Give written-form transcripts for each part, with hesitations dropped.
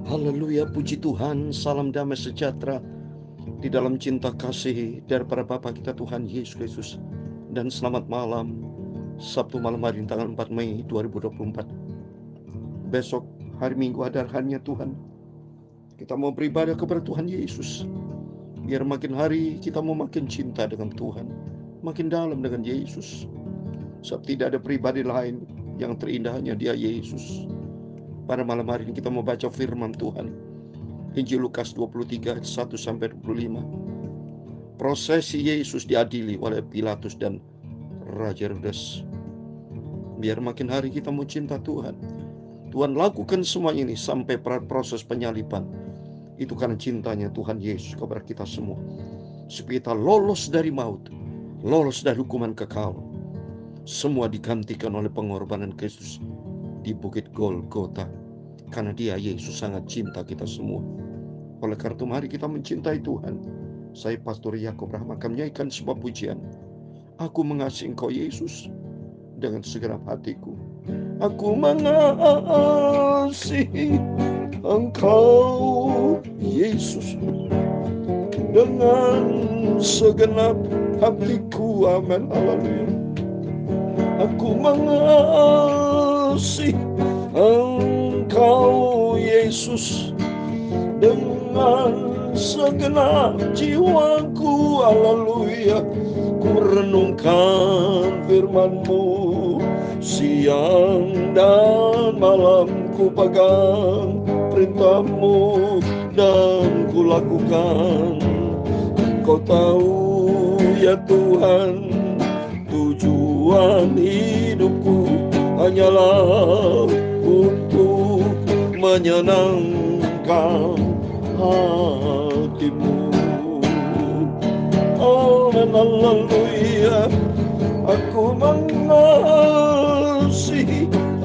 Haleluya, puji Tuhan, salam damai sejahtera di dalam cinta kasih daripada Bapa kita Tuhan Yesus Kristus. Dan selamat malam, Sabtu malam hari tanggal 4 Mei 2024. Besok hari Minggu hadirannya Tuhan. Kita mau beribadah kepada Tuhan Yesus. Biar makin hari kita mau makin cinta dengan Tuhan, makin dalam dengan Yesus. Sebab tidak ada pribadi lain yang terindah hanya Dia Yesus. Pada malam hari ini kita mau baca firman Tuhan. Injil Lukas 23 1-25. Prosesi Yesus diadili oleh Pilatus dan Raja Herodes. Biar makin hari kita mau cinta Tuhan. Tuhan lakukan semua ini sampai proses penyaliban. Itu karena cintanya Tuhan Yesus kepada kita semua. Supaya kita lolos dari maut, lolos dari hukuman kekal. Semua digantikan oleh pengorbanan Kristus di Bukit Golgota. Karena Dia Yesus sangat cinta kita semua. Oleh karena itu mari kita mencintai Tuhan. Saya Pastor Yakob Rahma akan menyanyikan sebuah pujian. Aku mengasihi Engkau Yesus dengan segenap hatiku. Aku mengasihi Engkau Yesus dengan segenap hatiku. Amin. Haleluya. Aku mengasihi Engkau Yesus dengan segenap jiwaku. Haleluya. Ku renungkan firman-Mu siang dan malam, ku pegang perintah-Mu dan ku lakukan. Kau tahu ya Tuhan, tujuan hidupku hanyalah untuk menyenangkan hati-Mu. Amin, haleluya. Aku mengasihi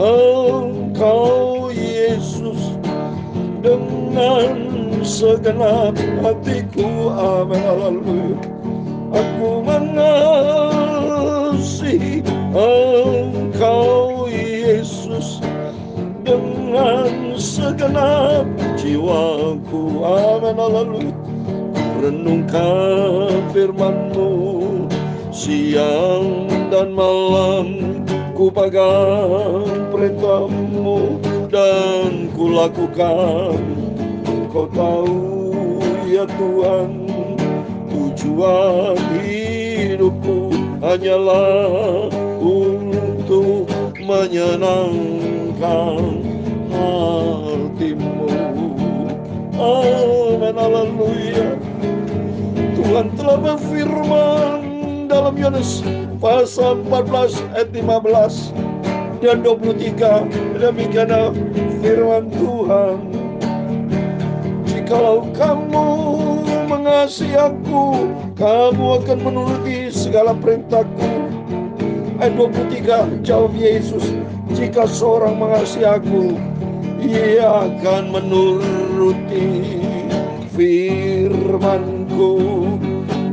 Engkau Yesus dengan segenap hatiku. Amin, haleluya. Aku mengasihi Engkau Yesus dengan segenap jiwaku. Amin, haleluya. Renungkan firman-Mu siang dan malam, ku pegang perintah-Mu dan ku lakukan. Kau tahu ya Tuhan, tujuan hidupku hanyalah untuk menyenangkan hati-Mu. Amin, haleluya. Tuhan telah berfirman dalam Yohanes pasal 14 ayat 15 dan 23. Demikianlah firman Tuhan. Jikalau kamu mengasihi Aku, kamu akan menuruti segala perintahku. Ayat 23, jawab Yesus, jika seorang mengasihi Aku, ia akan menuruti firman-Ku,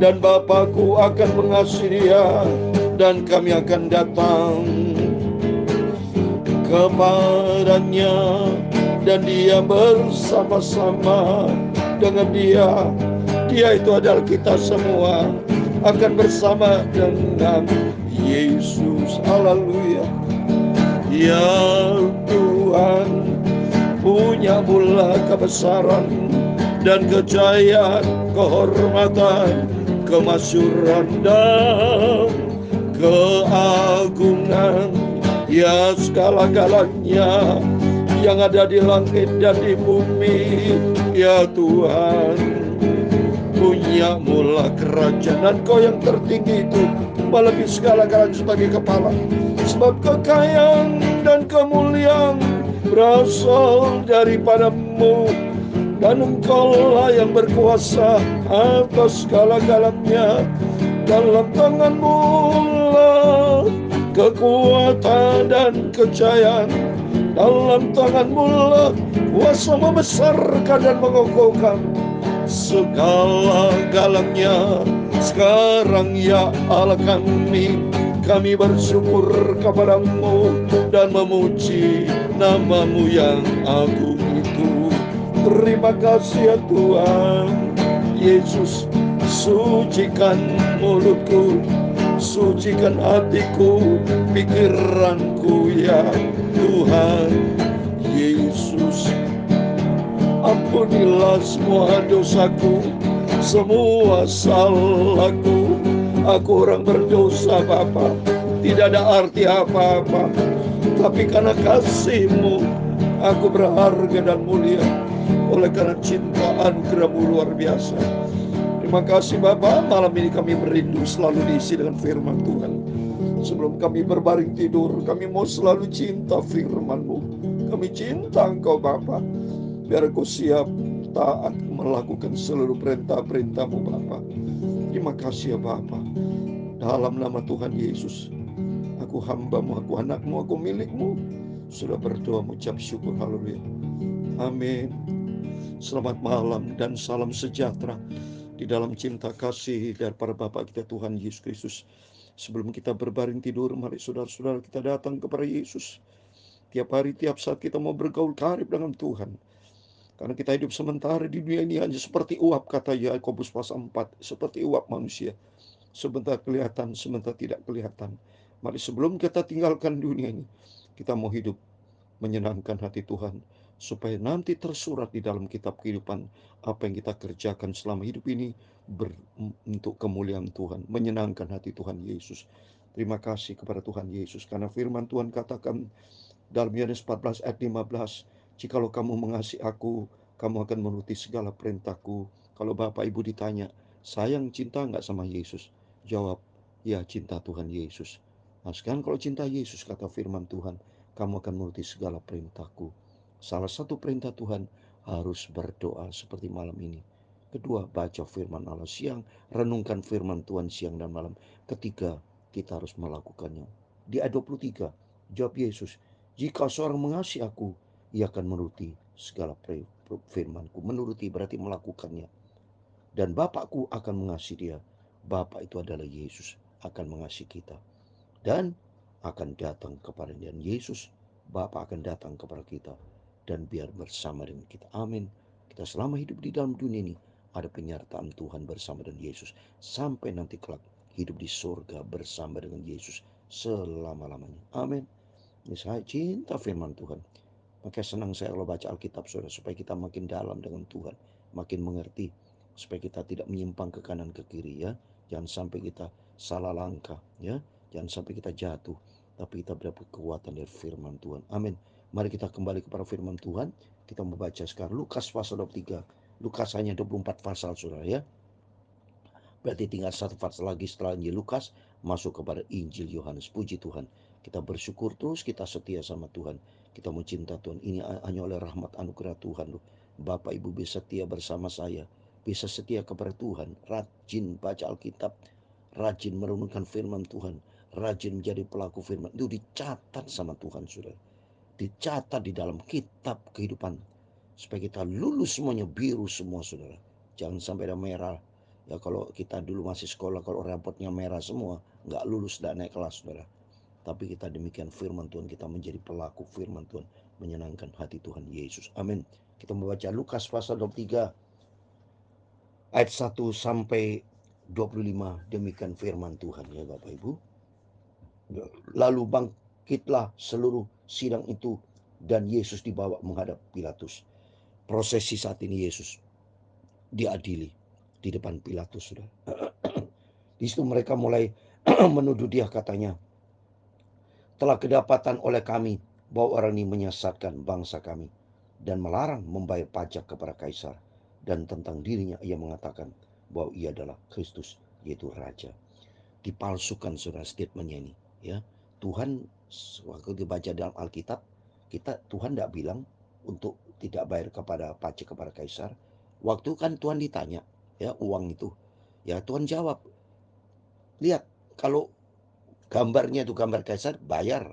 dan Bapa-Ku akan mengasihi dia, dan kami akan datang kepadanya, dan dia bersama-sama dengan dia. Dia itu adalah kita semua, akan bersama dengan Yesus. Haleluya. Ya Tuhan, punya mula kebesaran dan kejayaan, kehormatan, kemasyuran dan keagungan. Ya segala-galanya yang ada di langit dan di bumi, ya Tuhan, punya mula kerajaan, dan Kau yang tertinggi itu melebihi segala-galanya sebagai kepala. Sebab kekayaan dan kemuliaan berasal daripada-Mu, dan Engkau-lah yang berkuasa atas segala-galanya. Dalam tangan-Mu lah kekuatan dan kejayaan. Dalam tangan-Mu lah kuasa membesarkan dan mengokohkan segala-galanya. Sekarang ya Allah kami bersyukur kepada-Mu dan memuji nama-Mu yang agung itu. Terima kasih ya Tuhan Yesus. Sucikan mulutku, sucikan hatiku, pikiranku ya Tuhan Yesus. Ampunilah semua dosaku, semua salahku. Aku orang berdosa Bapa, tidak ada arti apa-apa, tapi karena kasih-Mu aku berharga dan mulia. Oleh karena cinta anugerah-Mu luar biasa. Terima kasih Bapa, malam ini kami merindu selalu diisi dengan firman Tuhan. Sebelum kami berbaring tidur, kami mau selalu cinta firman-Mu. Kami cinta Engkau Bapa, biar Engkau siap taat melakukan seluruh perintah-perintah-Mu Bapa. Terima kasih ya Bapa. Dalam nama Tuhan Yesus, aku hamba-Mu, aku anak-Mu, aku milik-Mu. Sudah berdoa mengucap syukur, haleluya. Amin. Selamat malam dan salam sejahtera di dalam cinta kasih daripada Bapa kita Tuhan Yesus Kristus. Sebelum kita berbaring tidur, mari saudara-saudara kita datang kepada Yesus. Tiap hari, tiap saat kita mau bergaul karib dengan Tuhan. Karena kita hidup sementara di dunia ini hanya seperti uap, kata Yakobus pasal 4, seperti uap manusia. Sebentar kelihatan, sebentar tidak kelihatan. Mari sebelum kita tinggalkan dunia ini, kita mau hidup menyenangkan hati Tuhan, supaya nanti tersurat di dalam kitab kehidupan apa yang kita kerjakan selama hidup ini untuk kemuliaan Tuhan, menyenangkan hati Tuhan Yesus. Terima kasih kepada Tuhan Yesus, karena firman Tuhan katakan dalam Yohanes 14 ayat 15, jikalau kamu mengasihi aku, kamu akan menuruti segala perintahku. Kalau Bapak Ibu ditanya, sayang cinta enggak sama Yesus? Jawab, ya cinta Tuhan Yesus. Nah sekarang kalau cinta Yesus, kata firman Tuhan, kamu akan menuruti segala perintahku. Salah satu perintah Tuhan, harus berdoa seperti malam ini. Kedua, baca firman Allah siang, renungkan firman Tuhan siang dan malam. Ketiga, kita harus melakukannya. Di ayat 23, jawab Yesus, jika seorang mengasihi aku, ia akan menuruti segala firman-Ku. Menuruti berarti melakukannya. Dan Bapakku akan mengasihi dia. Bapa itu adalah Yesus, akan mengasihi kita. Dan akan datang kepada dia. Dan Yesus, Bapa akan datang kepada kita. Dan biar bersama dengan kita. Amin. Kita selama hidup di dalam dunia ini, ada penyertaan Tuhan bersama dengan Yesus. Sampai nanti kelak hidup di surga bersama dengan Yesus selama-lamanya. Amin. Ini saya cinta firman Tuhan. Makanya senang saya kalau baca Alkitab, saudara, supaya kita makin dalam dengan Tuhan, makin mengerti, supaya kita tidak menyimpang ke kanan ke kiri ya. Jangan sampai kita salah langkah ya. Jangan sampai kita jatuh, tapi kita dapat kekuatan dari firman Tuhan. Amin. Mari kita kembali kepada firman Tuhan. Kita membaca sekarang Lukas pasal 23. Lukas hanya 24 pasal, saudara ya. Berarti tinggal satu pasal lagi setelah Injil Lukas masuk kepada Injil Yohanes. Puji Tuhan. Kita bersyukur terus, kita setia sama Tuhan. Kita mencinta Tuhan. Ini hanya oleh rahmat anugerah Tuhan. Bapak Ibu bisa setia bersama saya. Bisa setia kepada Tuhan. Rajin baca Alkitab. Rajin merenungkan firman Tuhan. Rajin menjadi pelaku firman. Itu dicatat sama Tuhan, saudara. Dicatat di dalam kitab kehidupan. Supaya kita lulus semuanya biru semua, saudara. Jangan sampai ada merah. Ya kalau kita dulu masih sekolah, kalau rapotnya merah semua, nggak lulus, nggak naik kelas, saudara. Tapi kita demikian firman Tuhan, kita menjadi pelaku firman Tuhan, menyenangkan hati Tuhan Yesus. Amin. Kita membaca Lukas pasal 23 ayat 1 sampai 25. Demikian firman Tuhan ya Bapak Ibu. Lalu bangkitlah seluruh sidang itu dan Yesus dibawa menghadap Pilatus. Prosesi saat ini Yesus diadili di depan Pilatus, sudah. Di situ mereka mulai menuduh dia, katanya, telah kedapatan oleh kami bahwa orang ini menyesatkan bangsa kami dan melarang membayar pajak kepada Kaisar, dan tentang dirinya ia mengatakan bahwa ia adalah Kristus, yaitu Raja. Dipalsukan, saudara, statementnya ini ya. Tuhan waktu dibaca dalam Alkitab, Tuhan tidak bilang untuk tidak bayar kepada pajak kepada Kaisar. Waktu kan Tuhan ditanya ya uang itu, ya Tuhan jawab, lihat kalau gambarnya itu gambar Kaisar, bayar.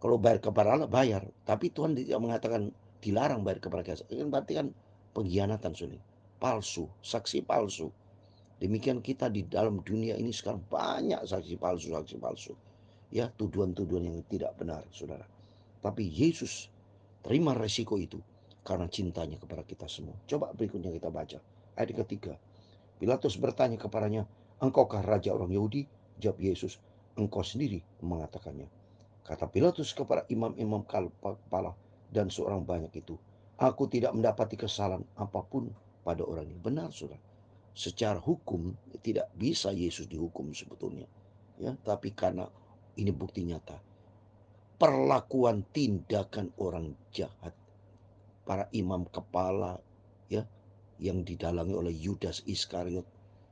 Kalau bayar kepada Allah, bayar. Tapi Tuhan tidak mengatakan dilarang bayar kepada Kaisar. Ini berarti kan pengkhianatan, sulit, palsu, saksi palsu. Demikian kita di dalam dunia ini sekarang banyak saksi palsu. Ya, tuduhan-tuduhan yang tidak benar, saudara. Tapi Yesus terima resiko itu. karena cintanya kepada kita semua. Coba berikutnya kita baca ayat ketiga. Pilatus bertanya kepadanya, engkaukah raja orang Yahudi? Jawab Yesus, engkau sendiri mengatakannya. Kata Pilatus kepada imam-imam kepala dan seorang banyak itu, aku tidak mendapati kesalahan apapun pada orang ini. Benar, saudara. Secara hukum tidak bisa Yesus dihukum sebetulnya, ya. Tapi karena ini bukti nyata, perlakuan tindakan orang jahat, para imam kepala, ya, yang didalangi oleh Yudas Iskariot,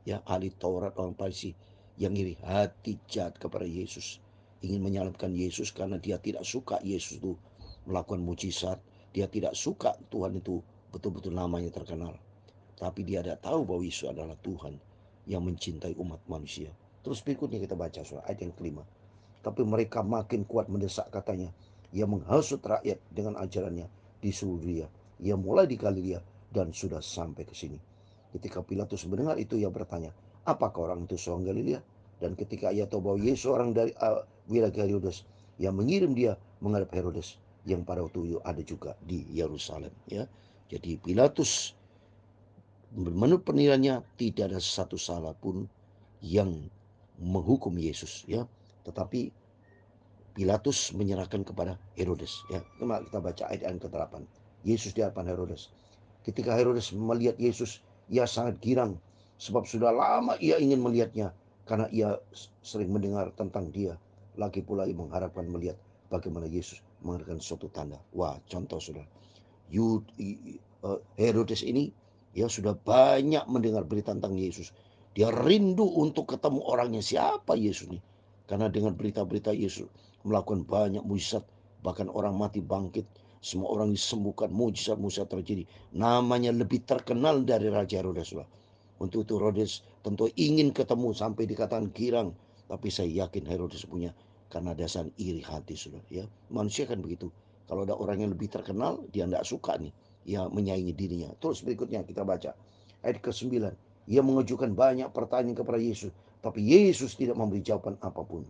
ya, ahli Taurat orang Farisi, yang iri hati jahat kepada Yesus, ingin menyalibkan Yesus karena dia tidak suka Yesus itu melakukan mujizat, dia tidak suka Tuhan itu betul-betul namanya terkenal, tapi dia tidak tahu bahwa Yesus adalah Tuhan yang mencintai umat manusia. Terus berikutnya kita baca surah ayat yang kelima. Tapi mereka makin kuat mendesak, katanya. Ia menghasut rakyat dengan ajarannya di seluruh Dia. Ia mulai di Galilea dan sudah sampai ke sini. Ketika Pilatus mendengar itu, ia bertanya, apakah orang itu seorang Galilea? Dan ketika ia tahu bahwa Yesus orang dari wilayah Herodes, ia mengirim dia menghadap Herodes yang pada waktu itu ada juga di Yerusalem. Ya, jadi Pilatus menurut penilaiannya tidak ada satu salah pun yang menghukum Yesus, ya, tetapi Pilatus menyerahkan kepada Herodes, ya. Kembali kita baca ayat yang ke-8. Yesus di hadapan Herodes. Ketika Herodes melihat Yesus, ia sangat girang sebab sudah lama ia ingin melihatnya karena ia sering mendengar tentang dia. Lagi pula ia mengharapkan melihat bagaimana Yesus mengadakan suatu tanda. Wah, contoh saudara. Herodes ini ya sudah banyak mendengar berita tentang Yesus. Dia rindu untuk ketemu orangnya, siapa Yesus ini. Karena dengan berita-berita Yesus melakukan banyak mujizat, bahkan orang mati bangkit, semua orang disembuhkan, mujizat-mujizat terjadi. Namanya lebih terkenal dari Raja Herodes. Untuk itu Herodes tentu ingin ketemu sampai dikatakan girang. Tapi saya yakin Herodes punya karena dasar iri hati, sudah, ya. Manusia kan begitu. Kalau ada orang yang lebih terkenal, dia tidak suka nih, ya, menyaingi dirinya. Terus berikutnya kita baca ayat ke-9. Ia mengajukan banyak pertanyaan kepada Yesus, tapi Yesus tidak memberi jawaban apapun.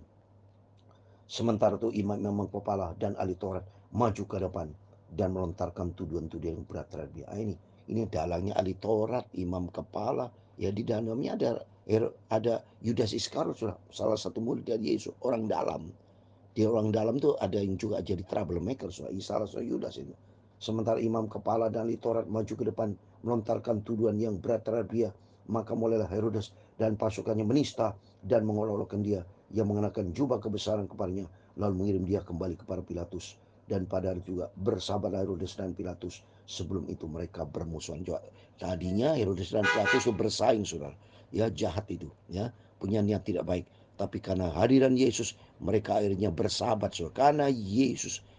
Sementara itu imam-imam kepala dan ahli Taurat maju ke depan dan melontarkan tuduhan-tuduhan yang berat terhadap dia. Ini dalangnya ahli Taurat, imam kepala, ya, di dalamnya ada Yudas Iskariot, salah satu murid dari Yesus, orang dalam. Di orang dalam tuh ada yang juga jadi troublemaker, salah satu Yudas itu. Sementara imam kepala dan ahli Taurat maju ke depan melontarkan tuduhan yang berat terhadap dia, maka mulailah Herodes dan pasukannya menista dan mengolok-olokkan dia. Ia mengenakan jubah kebesaran kepadanya, lalu mengirim dia kembali kepada Pilatus. Dan pada hari juga bersahabat Herodes dan Pilatus. Sebelum itu mereka bermusuhan. Tadinya Herodes dan Pilatus itu bersaing, saudara. Ya, jahat itu, ya, punya niat tidak baik. Tapi karena hadiran Yesus, mereka akhirnya bersahabat, saudara.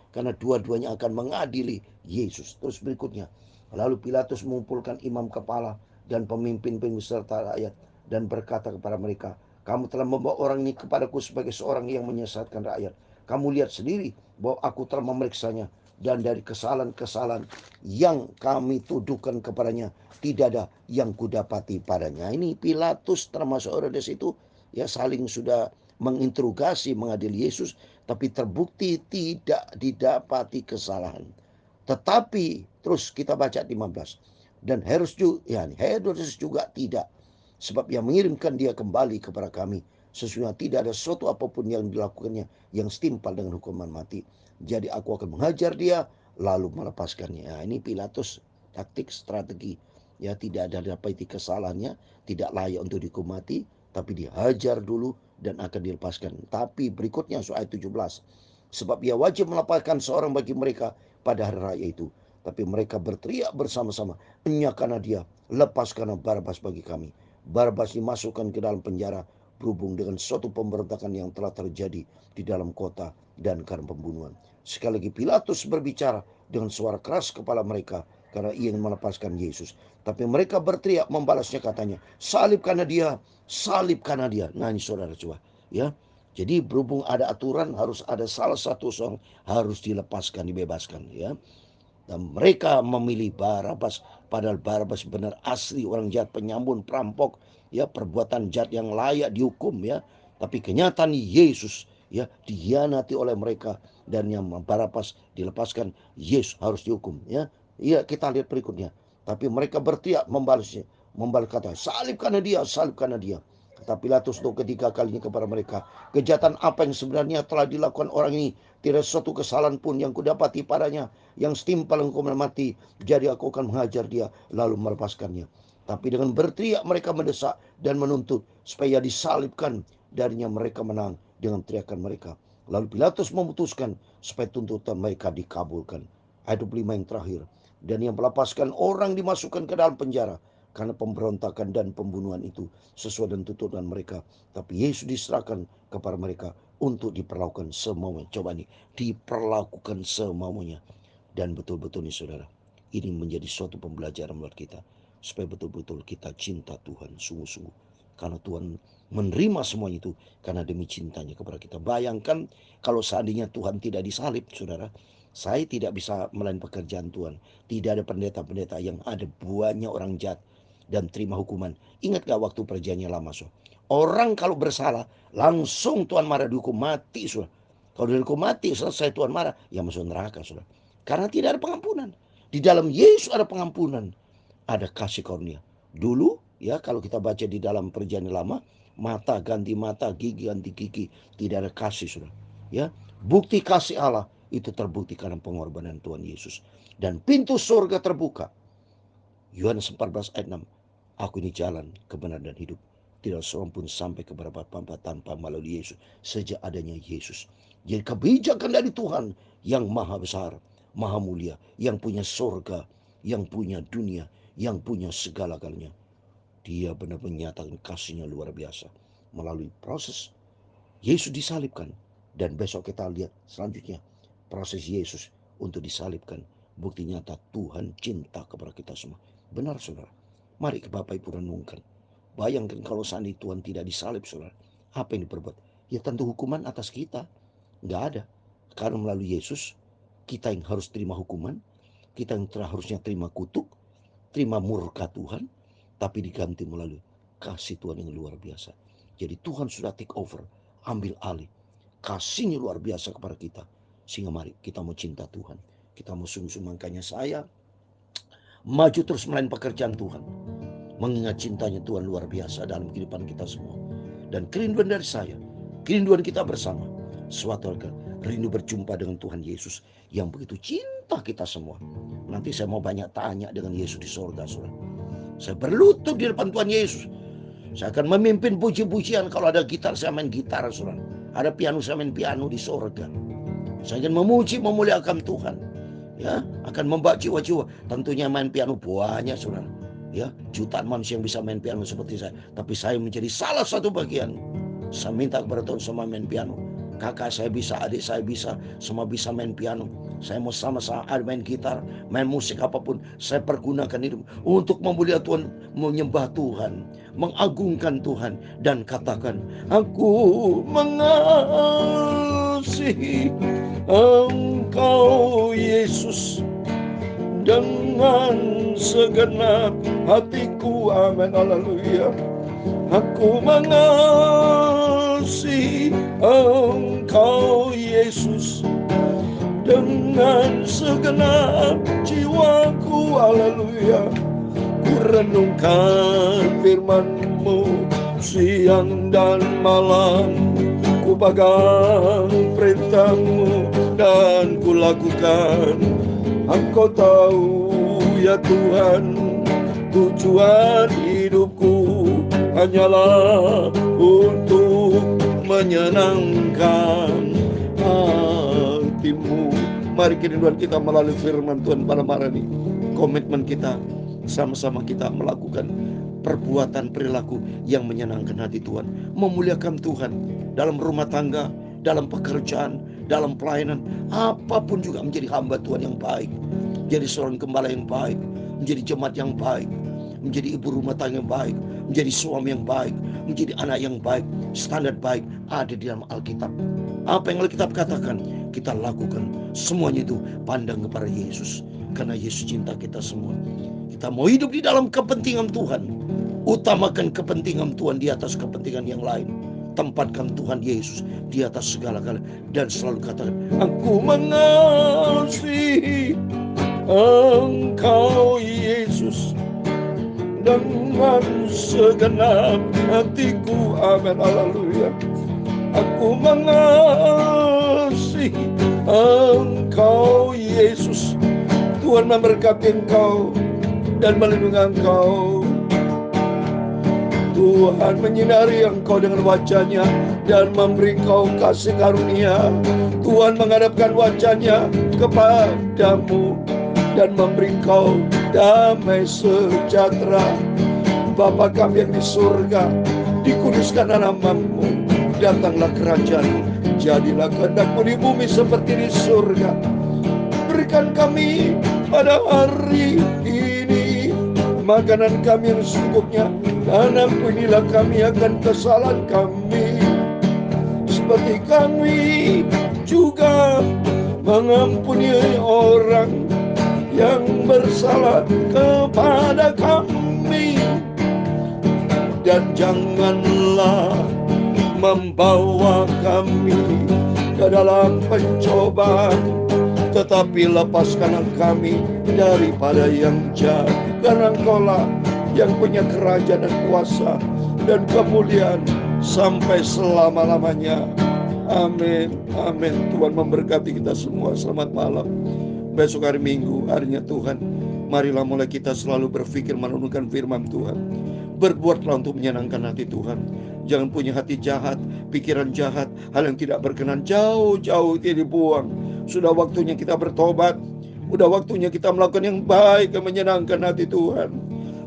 Karena dua-duanya akan mengadili Yesus. Terus berikutnya, lalu Pilatus mengumpulkan imam kepala dan pemimpin serta rakyat dan berkata kepada mereka, kamu telah membawa orang ini kepadaku sebagai seorang yang menyesatkan rakyat. Kamu lihat sendiri bahwa aku telah memeriksanya, dan dari kesalahan-kesalahan yang kami tuduhkan kepadanya tidak ada yang kudapati padanya. Ini Pilatus termasuk Herodes itu, ya, saling sudah menginterogasi, mengadili Yesus, tapi terbukti tidak didapati kesalahan. Tetapi terus kita baca 15. Dan Herodes juga tidak, sebab yang mengirimkan dia kembali kepada kami. Sesungguhnya tidak ada sesuatu apapun yang dilakukannya yang setimpal dengan hukuman mati. Jadi aku akan menghajar dia lalu melepaskannya. Nah, ini Pilatus taktik strategi. Ya, tidak ada dapati kesalahannya, tidak layak untuk dihukum mati, tapi dihajar dulu dan akan dilepaskan. Tapi berikutnya ayat 17. Sebab ia wajib melepaskan seorang bagi mereka pada hari raya itu. Tapi mereka berteriak bersama-sama, enyahkanlah dia, lepaskanlah Barabas bagi kami. Barabas dimasukkan ke dalam penjara berhubung dengan suatu pemberontakan yang telah terjadi di dalam kota dan karena pembunuhan. Sekali lagi Pilatus berbicara dengan suara keras kepada mereka karena ingin melepaskan Yesus. Tapi mereka berteriak membalasnya, katanya, salibkanlah dia, salibkanlah dia. Nah, ini saudara coba, ya. Jadi berhubung ada aturan, harus ada salah satu orang harus dilepaskan, dibebaskan, ya. Dan mereka memilih Barabas, padahal Barabas benar asli orang jahat, penyambun, perampok, ya, perbuatan jahat yang layak dihukum, ya. Tapi kenyataan Yesus, ya, dihianati oleh mereka, dan yang Barabas dilepaskan, Yesus harus dihukum, ya. Iya, kita lihat berikutnya. Tapi mereka berteriak membalasnya, membalas kata, salibkanlah dia, salibkanlah dia. Kata Pilatus untuk ketiga kalinya kepada mereka, kejahatan apa yang sebenarnya telah dilakukan orang ini? Tidak suatu kesalahan pun yang kudapati padanya, yang setimpal hukuman mati. Jadi aku akan menghajar dia, lalu melepaskannya. Tapi dengan berteriak mereka mendesak dan menuntut supaya disalibkan. Darinya mereka menang dengan teriakan mereka. Lalu Pilatus memutuskan supaya tuntutan mereka dikabulkan. Ayat 25 yang terakhir. Dan yang melepaskan orang dimasukkan ke dalam penjara karena pemberontakan dan pembunuhan itu sesuai dengan tuntutan mereka. Tapi Yesus diserahkan kepada mereka untuk diperlakukan semaunya. Coba nih, diperlakukan semaunya. Dan betul-betul nih saudara, ini menjadi suatu pembelajaran buat kita. Supaya betul-betul kita cinta Tuhan sungguh-sungguh. Karena Tuhan menerima semuanya itu karena demi cintanya kepada kita. Bayangkan kalau seandainya Tuhan tidak disalib, saudara, saya tidak bisa melayani pekerjaan Tuhan. Tidak ada pendeta-pendeta yang ada banyak orang jahat dan terima hukuman. Ingat gak waktu perjanjian lama, so? Orang kalau bersalah langsung Tuhan marah dihukum mati, saudara. Kalau dihukum mati selesai Tuhan marah, ya masuk neraka, saudara. Karena tidak ada pengampunan. Di dalam Yesus ada pengampunan, ada kasih karunia. Dulu ya, kalau kita baca di dalam perjanjian lama, mata ganti mata, gigi ganti gigi, tidak ada kasih, saudara. Ya, bukti kasih Allah itu terbukti karena pengorbanan Tuhan Yesus. Dan pintu surga terbuka. Yohanes 14 ayat 6. Aku ini jalan, kebenaran dan hidup. Tidak seorang pun sampai kepada Bapa tanpa melalui Yesus. Sejak adanya Yesus. Jadi kebijakan dari Tuhan yang maha besar, maha mulia, yang punya surga, yang punya dunia, yang punya segala-galanya. Dia benar-benar menyatakan kasihnya luar biasa. Melalui proses Yesus disalibkan. Dan besok kita lihat selanjutnya proses Yesus untuk disalibkan. Bukti nyata Tuhan cinta kepada kita semua. Benar, saudara. Mari ke Bapak Ibu renungkan. Bayangkan kalau seandainya Tuhan tidak disalib, saudara. Apa yang diperbuat? Ya tentu hukuman atas kita. Nggak ada. Karena melalui Yesus, kita yang harus terima hukuman. Kita yang harusnya terima kutuk. Terima murka Tuhan. Tapi diganti melalui kasih Tuhan yang luar biasa. Jadi Tuhan sudah take over. Ambil alih. Kasihnya luar biasa kepada kita. Sehingga mari kita mau cinta Tuhan. Kita mau sungguh-sungguh, makanya saya maju terus melayani pekerjaan Tuhan. Mengingat cintanya Tuhan luar biasa dalam kehidupan kita semua. Dan kerinduan dari saya, kerinduan kita bersama, suatu hari rindu berjumpa dengan Tuhan Yesus yang begitu cinta kita semua. Nanti saya mau banyak tanya dengan Yesus di sorga, saudara. Saya berlutut di depan Tuhan Yesus. Saya akan memimpin puji-pujian. Kalau ada gitar, saya main gitar, saudara. Ada piano, saya main piano di sorga. Saya akan memuji, memuliakan Tuhan. Ya, akan membawa jiwa-jiwa. Tentunya main piano banyak, saudara. Ya, jutaan manusia yang bisa main piano seperti saya. Tapi saya menjadi salah satu bagian. Saya minta kepada Tuhan semua main piano. Kakak saya bisa, adik saya bisa, semua bisa main piano. Saya mau sama-sama main gitar, main musik apapun. Saya pergunakan hidup untuk memuliakan Tuhan, menyembah Tuhan, mengagungkan Tuhan. Dan katakan, aku mengasihi Engkau Yesus dengan segenap hatiku. Amin, haleluya. Aku mengasihi Engkau Yesus dengan segenap jiwaku. Haleluya. Ku renungkan firman-Mu siang dan malam. Ku pegang perintah-Mu dan ku lakukan. Engkau tahu ya Tuhan, tujuan hidupku hanyalah untuk menyenangkan hati-Mu. Mari kerinduan kita melalui firman Tuhan pada hari ini. Komitmen kita sama-sama kita melakukan perbuatan perilaku yang menyenangkan hati Tuhan, memuliakan Tuhan dalam rumah tangga, dalam pekerjaan, dalam pelayanan, apapun juga menjadi hamba Tuhan yang baik, menjadi seorang gembala yang baik, menjadi jemaat yang baik, menjadi ibu rumah tangga yang baik, menjadi suami yang baik, menjadi anak yang baik. Standar baik ada di dalam Alkitab. Apa yang Alkitab katakan, kita lakukan. Semuanya itu pandang kepada Yesus, karena Yesus cinta kita semua. Kita mau hidup di dalam kepentingan Tuhan. Utamakan kepentingan Tuhan di atas kepentingan yang lain. Tempatkan Tuhan Yesus di atas segala-galanya. Dan selalu katakan, aku mengasihi Engkau Yesus dengan segenap hatiku. Amin, haleluya. Aku mengasihi Engkau Yesus. Tuhan memberkati Engkau dan melindungi Engkau. Tuhan menyinari Engkau dengan wajah-Nya dan memberi Engkau kasih karunia. Tuhan menghadapkan wajah-Nya kepadamu dan memberi Engkau damai sejahtera. Bapa kami yang di surga, dikuduskanlah nama-Mu, datanglah kerajaan-Mu, jadilah kehendak-Mu di bumi seperti di surga. Berikan kami pada hari ini makanan kami yang secukupnya, dan ampunilah kami akan kesalahan kami, seperti kami juga mengampuni orang yang bersalah kepada kami. Dan janganlah membawa kami ke dalam pencobaan, tetapi lepaskanlah kami daripada yang jahat. Karena Engkau-lah yang punya kerajaan dan kuasa dan kemuliaan sampai selama-lamanya. Amin, amin. Tuhan memberkati kita semua. Selamat malam. Besok hari Minggu, harinya Tuhan. Marilah mulai kita selalu berpikir merenungkan firman Tuhan. Berbuatlah untuk menyenangkan hati Tuhan. Jangan punya hati jahat, pikiran jahat, hal yang tidak berkenan, jauh-jauh itu dibuang. Sudah waktunya kita bertobat. Sudah waktunya kita melakukan yang baik yang menyenangkan hati Tuhan.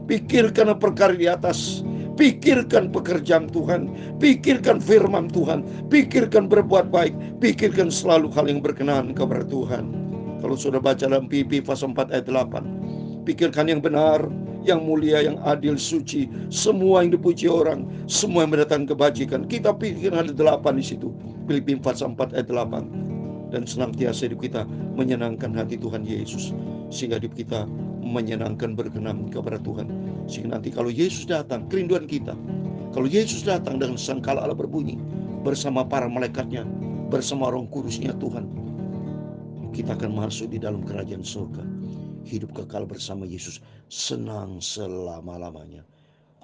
Pikirkan perkara di atas. Pikirkan pekerjaan Tuhan. Pikirkan firman Tuhan. Pikirkan berbuat baik. Pikirkan selalu hal yang berkenan kepada Tuhan. Kalau sudah baca dalam Filipi pasal 4 ayat 8, pikirkan yang benar, yang mulia, yang adil, suci, semua yang dipuji orang, semua yang mendatangkan kebajikan. Kita pikirkan ada 8 di situ. Filipi pasal 4 ayat 8. Dan senantiasa hidup kita menyenangkan hati Tuhan Yesus, sehingga hidup kita menyenangkan, berkenan kepada Tuhan. Sehingga nanti kalau Yesus datang, kerinduan kita, kalau Yesus datang dengan sangkala Allah berbunyi, bersama para malaikatnya, bersama Roh Kudusnya Tuhan, kita akan masuk di dalam kerajaan surga, hidup kekal bersama Yesus, senang selama-lamanya.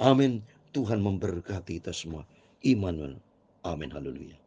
Amin. Tuhan memberkati kita semua. Immanuel. Amin. Haleluya.